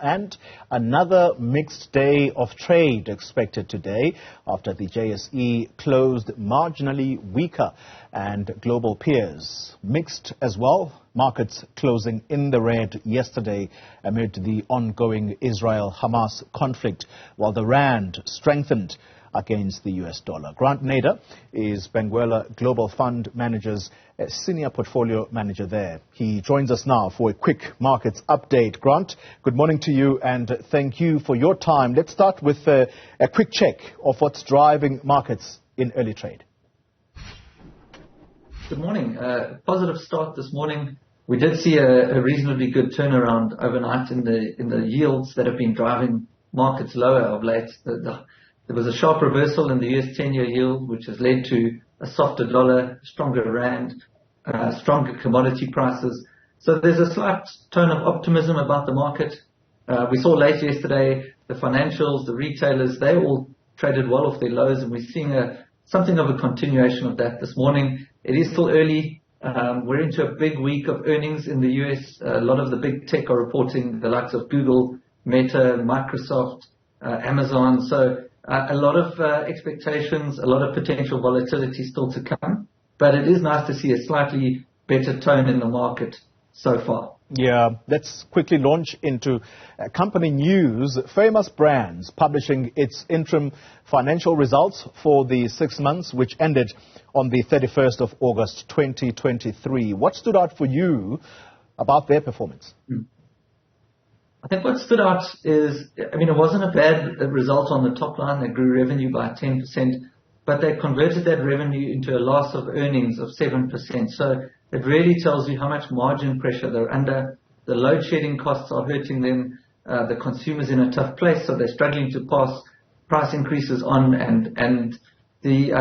And another mixed day of trade expected today after the JSE closed marginally weaker and global peers mixed as well. Markets closing in the red yesterday amid the ongoing Israel-Hamas conflict, while the rand strengthened against the US dollar. Grant Nader is Benguela Global Fund Managers Senior Portfolio Manager there. He joins us now for a quick markets update. Grant, good morning to you and thank you for your time. Let's start with a quick check of what's driving markets in early trade. Good morning. Positive start this morning. We did see a reasonably good turnaround overnight in the yields that have been driving markets lower of late. There was a sharp reversal in the US 10-year yield, which has led to a softer dollar, stronger rand, stronger commodity prices. So there's a slight tone of optimism about the market. We saw late yesterday the financials, the retailers, they all traded well off their lows, and we're seeing something of a continuation of that this morning. It is still early. We're into a big week of earnings in the US. A lot of the big tech are reporting, the likes of Google, Meta, Microsoft, Amazon. So a lot of expectations, a lot of potential volatility still to come. But it is nice to see a slightly better tone in the market so far. Yeah, let's quickly launch into company news. Famous Brands publishing its interim financial results for the 6 months, which ended on the 31st of August 2023. What stood out for you about their performance? I think what stood out is, it wasn't a bad result on the top line. They grew revenue by 10%, but they converted that revenue into a loss of earnings of 7%. So it really tells you how much margin pressure they're under. The load shedding costs are hurting them. The consumer's in a tough place, so they're struggling to pass price increases on, and the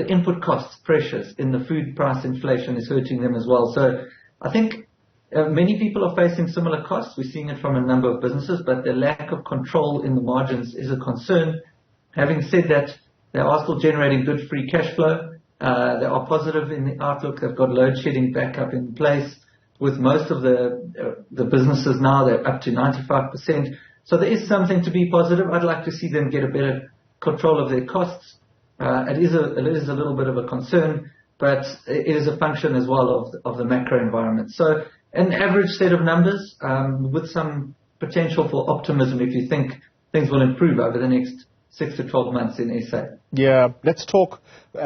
input costs pressures in the food price inflation is hurting them as well. So I think many people are facing similar costs. We're seeing it from a number of businesses, but the lack of control in the margins is a concern. Having said that, they are still generating good free cash flow. They are positive in the outlook. They've got load shedding back up in place. With most of the businesses now, they're up to 95%. So there is something to be positive. I'd like to see them get a better control of their costs. It is a little bit of a concern, but it is a function as well of the macro environment. So an average set of numbers with some potential for optimism if you think things will improve over the next 6 to 12 months in SA. Yeah, let's talk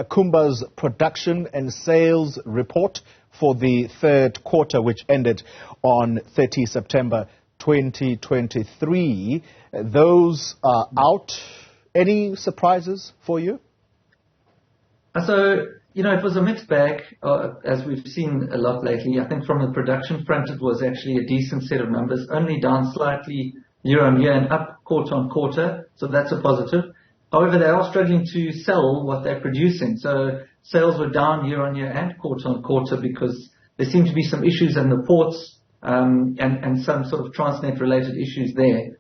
Kumba's production and sales report for the third quarter, which ended on 30 September 2023. Those are out. Any surprises for you? So, it was a mixed bag, as we've seen a lot lately. I think from the production front, it was actually a decent set of numbers, only down slightly year on year and up quarter on quarter. So that's a positive. However, they are struggling to sell what they're producing. So sales were down year on year and quarter on quarter because there seem to be some issues in the ports and some sort of Transnet related issues there.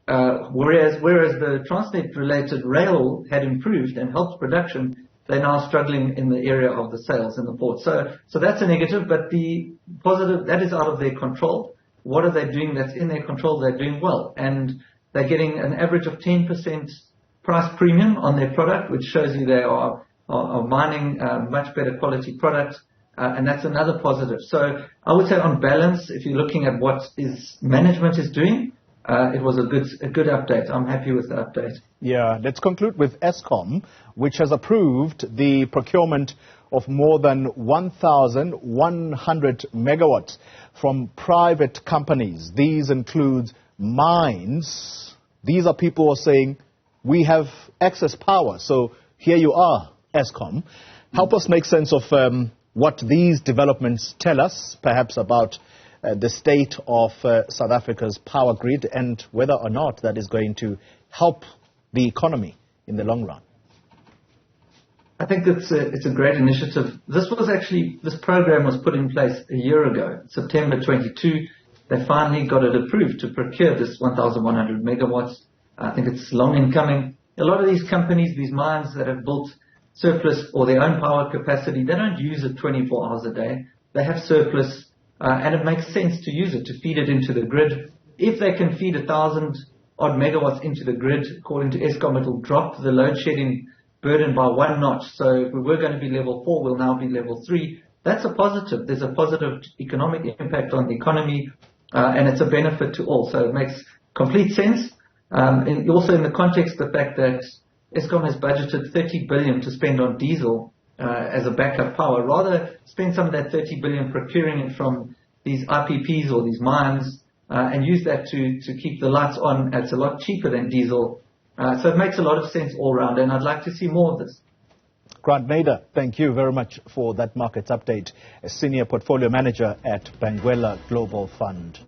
Whereas the Transnet related rail had improved and helped production, they're now struggling in the area of the sales in the port. So that's a negative, but the positive, that is out of their control. What are they doing that's in their control? They're doing well. And they're getting an average of 10% price premium on their product, which shows you they are mining much better quality product. And that's another positive. So I would say on balance, if you're looking at what management is doing, it was a good update. I'm happy with the update. Yeah, let's conclude with Eskom, which has approved the procurement of more than 1,100 megawatts from private companies. These include mines. These are people who are saying, we have excess power. So here you are, Eskom. Help us make sense of what these developments tell us, perhaps about the state of South Africa's power grid and whether or not that is going to help the economy in the long run. I think it's a great initiative. This program was put in place a year ago, September 22. They finally got it approved to procure this 1,100 megawatts. I think it's long in coming. A lot of these companies, these mines that have built surplus or their own power capacity, they don't use it 24 hours a day. They have surplus, and it makes sense to use it, to feed it into the grid. if they can feed 1,000 odd megawatts into the grid, according to Eskom, it will drop the load shedding burden by 1 notch. So if we were going to be level 4, we'll now be level 3. That's a positive. There's a positive economic impact on the economy, and it's a benefit to all. So it makes complete sense. And also in the context of the fact that Eskom has budgeted 30 billion to spend on diesel as a backup power, rather spend some of that 30 billion procuring it from these IPPs or these mines and use that to keep the lights on. It's a lot cheaper than diesel. So it makes a lot of sense all round, and I'd like to see more of this. Grant Nader, thank you very much for that markets update, a Senior Portfolio Manager at Benguela Global Fund.